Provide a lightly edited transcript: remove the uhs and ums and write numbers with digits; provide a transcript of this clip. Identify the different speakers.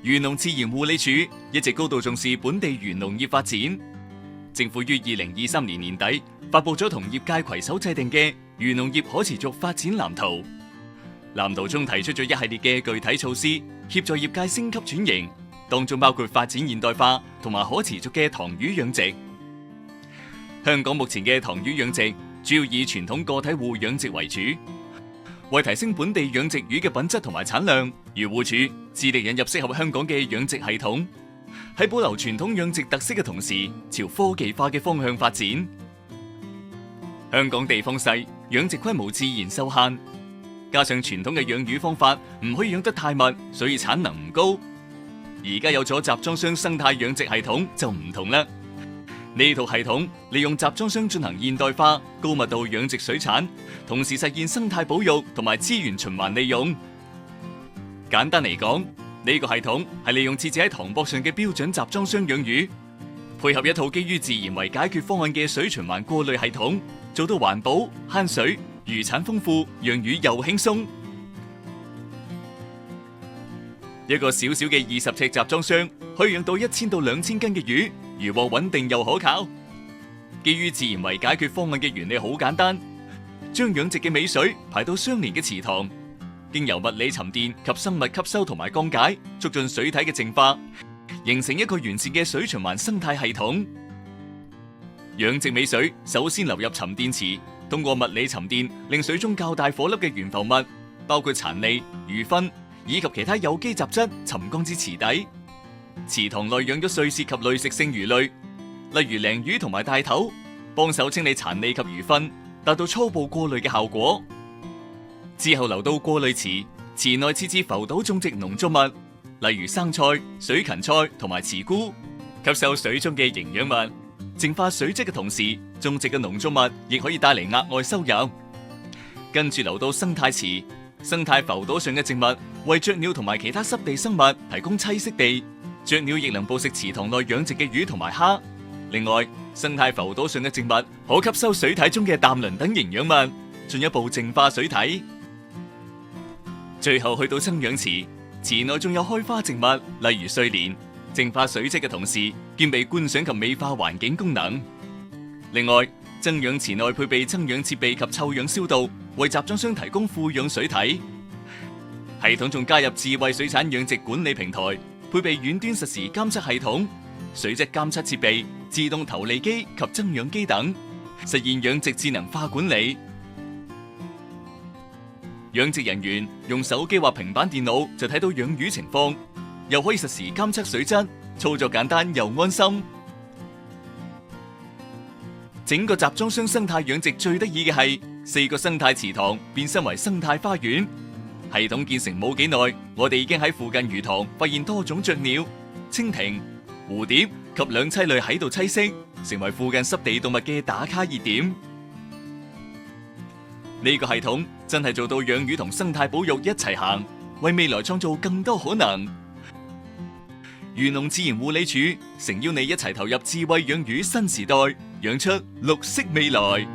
Speaker 1: 漁農自然護理署一直高度重視本地漁農業發展。政府於2023年年底發佈咗同業界攜手制定嘅漁農業可持續發展藍圖。藍圖中提出咗一系列嘅具體措施，協助業界升級轉型，當中包括發展現代化同埋可持續嘅塘魚養殖。香港目前嘅塘魚養殖主要以傳統個體戶養殖為主。為提升本地養殖魚嘅品質同埋產量，漁護署致力引入適合香港嘅養殖系統，喺保留傳統養殖特色嘅同時，朝科技化嘅方向發展。香港地方細，養殖規模自然受限，加上傳統嘅養魚方法唔可以養得太密，所以產能唔高。而家有咗集裝箱生態養殖系統就唔同啦。呢套系統利用集裝箱進行現代化、高密度養殖水產，同時實現生態保育同埋資源循環利用。簡單嚟講，呢個系統係利用設置喺塘壆上嘅標準集裝箱養魚，配合一套基於自然為解決方案嘅水循環過濾系統，做到環保、慳水、魚產豐富、養魚又輕鬆。一個小小嘅20尺集裝箱可以養到1000到2000斤嘅魚，漁獲穩定又可靠。基於自然為解決方案嘅原理好簡單，將養殖嘅尾水排到相連嘅池塘，經由物理沉澱及生物吸收同埋降解，促進水體嘅淨化，形成一個完善嘅水循環生態系統。養殖尾水首先流入沉澱池，通過物理沉澱令水中較大顆粒嘅懸浮物，包括殘餌、魚糞以及其他有機雜質沉降至池底。池塘內養咗碎屑及濾食性魚類，例如鯪魚同埋大頭，幫手清理殘餌及魚糞，達到初步過濾嘅效果。之後流到過濾池，池內設置浮島種植農作物，例如生菜、水芹菜同埋茨菇，吸收水中嘅營養物，淨化水質嘅同時，種植嘅農作物亦可以帶嚟額外收入。跟住流到生態池，生態浮島上嘅植物為雀鳥同埋其他濕地生物提供棲息地，雀鳥亦能捕食池塘內養殖嘅魚同埋蝦。另外，生態浮島上嘅植物可吸收水體中嘅氮磷等營養物，進一步淨化水體。最後去到增氧池，池內仲有開花植物，例如睡蓮，淨化水質嘅同時，兼備觀賞及美化環境功能。另外，增氧池內配備增氧設備及臭氧消毒，為集裝箱提供富氧水體。系統仲加入智慧水產養殖管理平台，配備遠端實時監測系統、水質監測設備、自動投離機及增氧機等，實現養殖智能化管理。養殖人員用手機或平板電腦就睇到養魚情況，又可以實時監測水質，操作簡單又安心。整個集裝箱生態養殖最得意嘅係4個生態池塘變身為生態花園。系統建成冇幾耐，我哋已經喺附近魚塘發現多種雀鳥、蜻蜓、蝴蝶及兩棲類喺度棲息，成為附近濕地動物嘅打卡熱點。呢個系統真係做到養魚同生態保育一齊行，為未來創造更多可能。漁農自然護理署誠邀你一齊投入智慧養魚新時代，養出綠色未來。